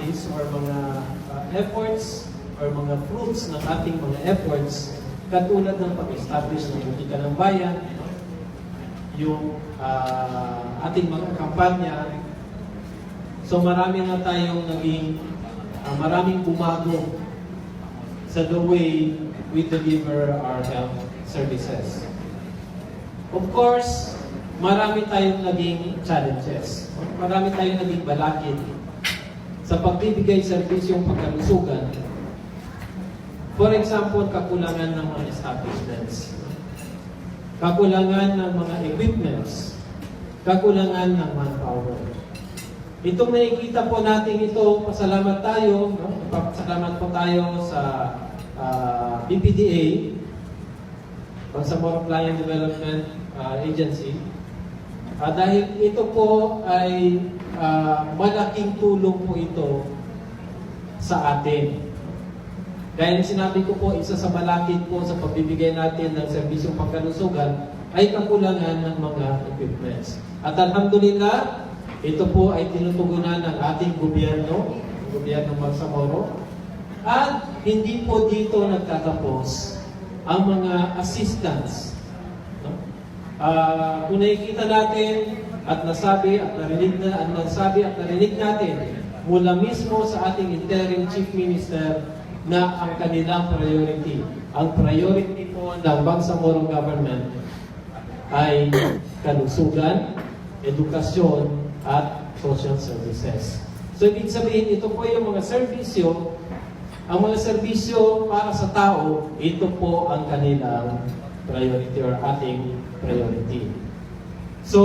activities or mga efforts or mga fruits ng ating mga efforts, katulad ng pag-establish ng butika ng bayan, yung ating mga kampanya. So marami na tayong maraming bumago sa the way we deliver our health services. Of course, marami tayong naging challenges. Marami tayong naging balakid sa pagbibigay serbisyong pangkalusugan. For example, kakulangan ng mga establishments, kakulangan ng mga equipments, kakulangan ng manpower. Itong nakikita po natin ito, pasalamat tayo, no? Pasalamat po tayo sa BPDA, Bangsamoro Client Development Agency, dahil ito po ay malaking tulong po ito sa atin. Dahil sinabi ko po, isa sa malakid po sa pagbibigay natin ng serbisyong pangkalusugan ay kakulangan ng mga equipments. At alhamdulillah, ito po ay tinutugunan ng ating gobyerno, ang gobyerno ng Bangsamoro. At hindi po dito nagtatapos ang mga assistance. No? Kung nakikita natin at nasabi at narinig natin mula mismo sa ating interim chief minister na ang kanilang priority. Ang priority po ng Bangsamoro government ay kalusugan, edukasyon, at social services. So, ibig sabihin, ito po yung mga serbisyo. Ang mga serbisyo para sa tao, ito po ang kanilang priority or ating priority. So,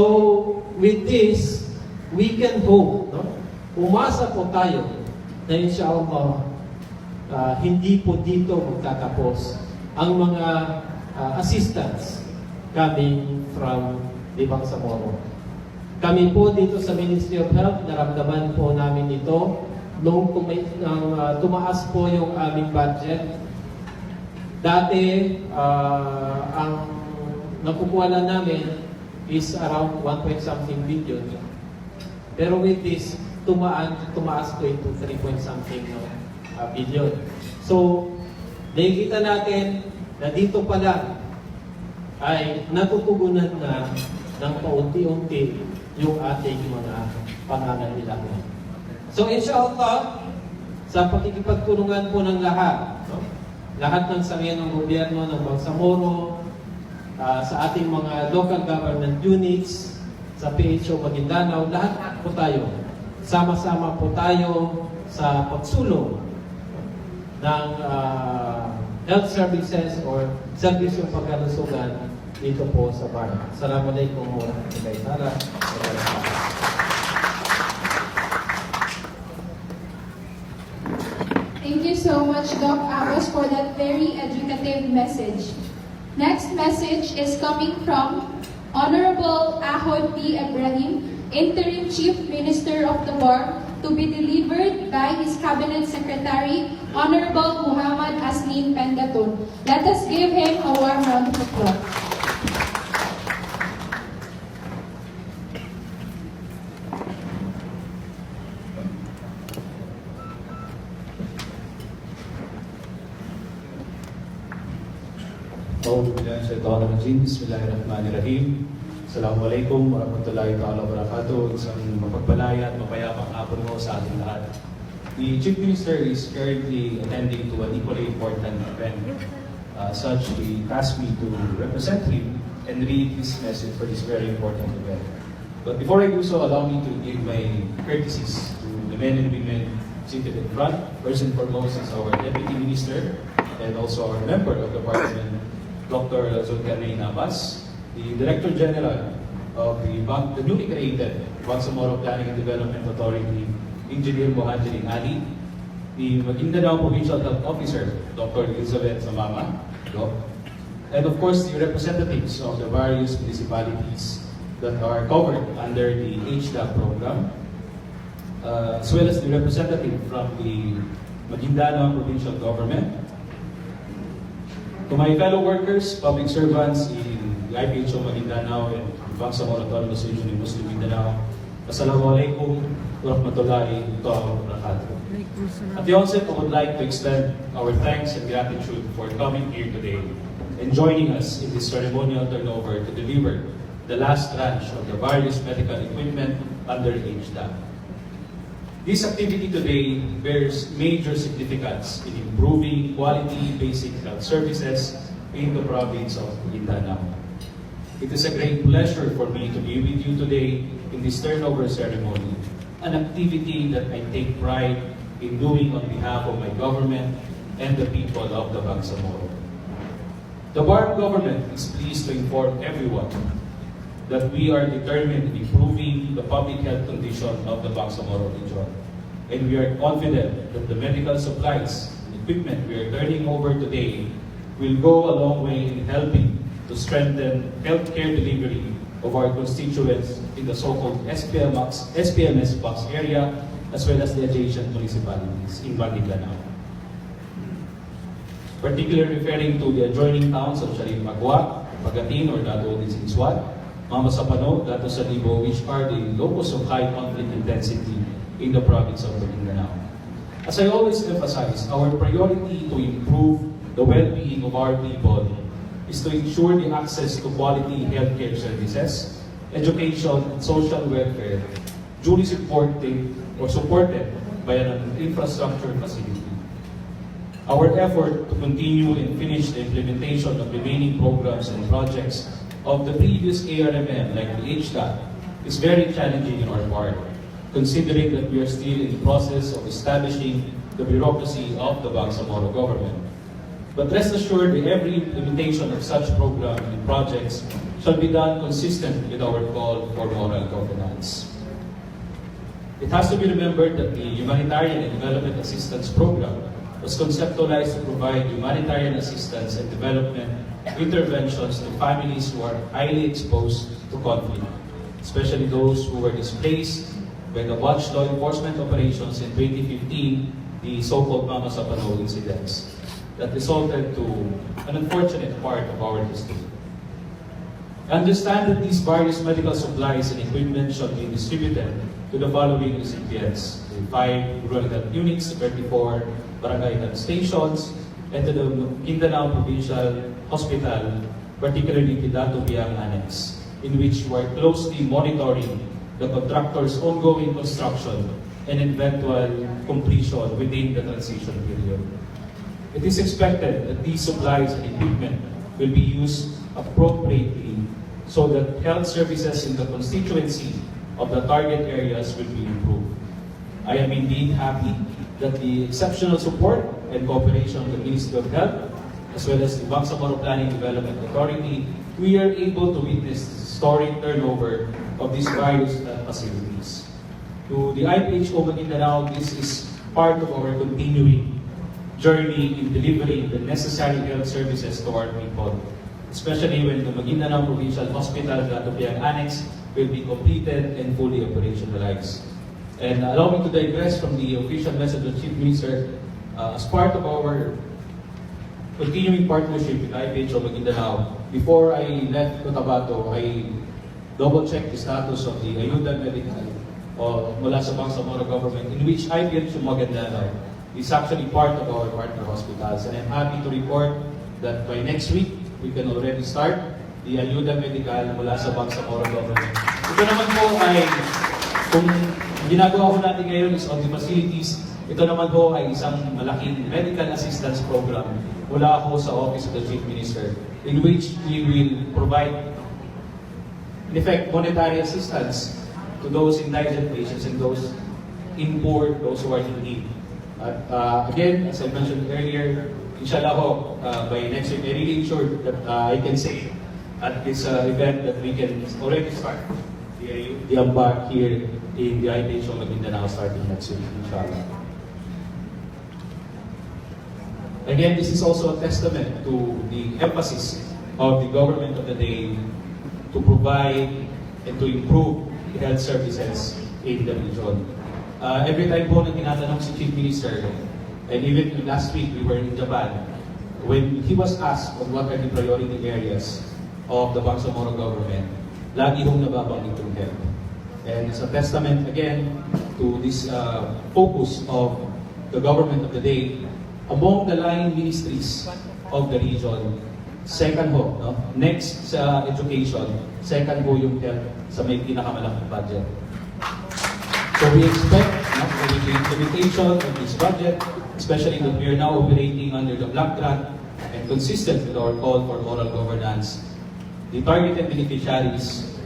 with this, we can hope, no? Umasa po tayo na inshallah, hindi po dito magtatapos ang mga assistance coming from the Bangsamoro. Kami po dito sa Ministry of Health, naramdaman po namin ito nung tumaas po yung aming budget. Dati, ang nakukuha lang namin is around 1.something billion. Pero with this, tumaas po ito 3.something billion. So, nakikita natin na dito pa lang ay natutugunan na ng paunti-unti yung ating mga pangangailangan. So, inshallah, sa pakikipagtulungan po ng lahat, no? Lahat ng sangiyan ng gobyerno ng Bangsamoro, sa ating mga local government units, sa PHO Maguindanao, lahat po tayo. Sama-sama po tayo sa pagsulong ng health services or servisyong pagkalusugan dito po sa bar. Assalamualaikum warahmatullahi wabarakatuh. Thank you so much, Doc Agos, for that very educative message. Next message is coming from Honorable Ahod P. Ibrahim, Interim Chief Minister of the Bar, to be delivered by his Cabinet Secretary, Honorable Muhammad Aslin Pendatun. Let us give him a warm round of applause. Bismillahirrahmanirrahim. Assalamualaikum warahmatullahi wabarakatuh. Isang mapagpalaya at mapayapang hapon mo sa ating lahat. The Chief Minister is currently attending to an equally important event. Such, he asked me to represent him and read his message for this very important event. But before I do so, allow me to give my courtesies to the men and women seated in front. First and foremost is our Deputy Minister and also our member of the Parliament, Dr. Qarneyn, the Director General of the newly created Bangsamoro Planning and Development Authority, Engineer Mohanjali Ali, the Maguindanao Provincial Health Officer, Dr. Elizabeth Samama, and of course the representatives of the various municipalities that are covered under the HDAP program, as well as the representative from the Maguindanao Provincial Government. To my fellow workers, public servants in the IPHO Maguindanao and Bangsamoro Autonomous Region in Muslim Mindanao, Assalamualaikum warahmatullahi wabarakatuh. At the onset, I would like to extend our thanks and gratitude for coming here today and joining us in this ceremonial turnover to deliver the last tranche of the various medical equipment under HDA. This activity today bears major significance in improving quality basic health services in the province of Mindanao. It is a great pleasure for me to be with you today in this turnover ceremony, an activity that I take pride in doing on behalf of my government and the people of the Bangsamoro. The Bar government is pleased to inform everyone that we are determined in improving the public health condition of the Bangsamoro region. And we are confident that the medical supplies and equipment we are turning over today will go a long way in helping to strengthen healthcare delivery of our constituents in the so-called SPMS box area, as well as the adjacent municipalities in Mindanao. Particularly referring to the adjoining towns of Sharif Magwa, Pagatin or Dato Dizinswat, Mama Sapano, Dato Salibo, which are the locus of high conflict intensity in the province of Mindanao. As I always emphasize, our priority to improve the well-being of our people is to ensure the access to quality healthcare services, education, and social welfare duly supported by an infrastructure facility. Our effort to continue and finish the implementation of remaining programs and projects of the previous ARMM, like the HDA, is very challenging in our part, considering that we are still in the process of establishing the bureaucracy of the Bangsamoro government. But rest assured that every implementation of such programs and projects shall be done consistent with our call for moral governance. It has to be remembered that the Humanitarian and Development Assistance Program was conceptualized to provide humanitarian assistance and development interventions to families who are highly exposed to conflict, especially those who were displaced by the botched law enforcement operations in 2015, the so-called Mama Sapano incidents that resulted to an unfortunate part of our history. Understand that these various medical supplies and equipment shall be distributed to the following recipients: the 5 rural health units, 34 barangay health stations, and to the Mindanao Provincial Hospital, particularly the Dato Biang Annex, in which we are closely monitoring the contractor's ongoing construction and eventual completion within the transition period. It is expected that these supplies and equipment will be used appropriately so that health services in the constituency of the target areas will be improved. I am indeed happy that the exceptional support and cooperation of the Ministry of Health, as well as the Bangsamoro Planning Development Authority, we are able to witness the historic turnover of these various facilities. To the IPHO Maguindanao, this is part of our continuing journey in delivering the necessary health services to our people, especially when the Maguindanao Provincial Hospital, Dato Biang Annex, will be completed and fully operationalized. And allow me to digress from the official message of Chief Minister. As part of our continuing partnership with IPHO Maguindanao, before I left Cotabato, I double-checked the status of the Ayuda Medical mula sa Bangsamoro government, in which IPHO Maguindanao is actually part of our partner hospitals. And I'm happy to report that by next week, we can already start the Ayuda Medical mula sa Bangsamoro government. Ito naman po ay, kung ginagawa ko natin ngayon is on the facilities, ito naman po ay isang malaking medical assistance program mula ako sa Office of the Chief Minister, in which we will provide, in effect, monetary assistance to those indigent patients and those in poor, those who are in need. Again, as I mentioned earlier, inshallah ho, by next week, I really ensure that I can say at this event that we can already start the embark here in the IPHO Maguindanao starting next week, inshallah. Again, this is also a testament to the emphasis of the government of the day to provide and to improve the health services in the region. Every time po na tinatanong si Chief Minister, and even last week we were in Japan, when he was asked on what are the priority areas of the Bangsamoro government, lagi hong nababanggit yung health. And it's a testament again to this focus of the government of the day among the line ministries of the region. Second ho, no? Next sa education, second ho yung health sa may pinakamalaking budget. So we expect with the implementation of this budget, especially that we are now operating under the block grant and consistent with our call for moral governance, the targeted beneficiaries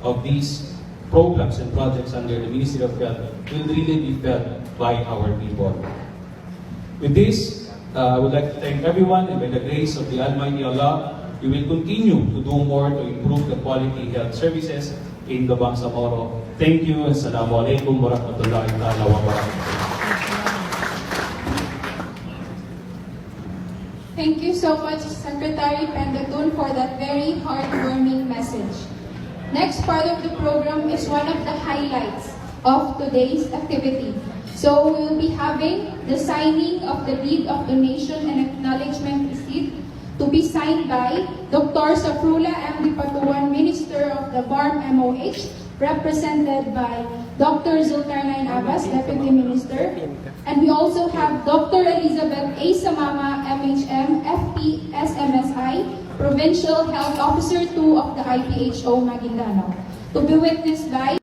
of these programs and projects under the Ministry of Health will really be felt by our people. With this, I would like to thank everyone, and by the grace of the Almighty Allah, we will continue to do more to improve the quality health services in the Bangsamoro. Thank you, and Assalamualaikum warahmatullahi ta'ala wabarakatuh. Thank you so much, Secretary Pendatun, for that very heartwarming message. Next part of the program is one of the highlights of today's activity. So we will be having the signing of the deed of donation and acknowledgement receipt to be signed by Dr. Safrula M. Dipatuan, Minister of the BARM MOH, represented by Dr. Qarneyn Abbas, Deputy Minister. And we also have Dr. Elizabeth A. Samama, MHM, FP, SMSI, Provincial Health Officer 2 of the IPHO Maguindanao, to be witnessed by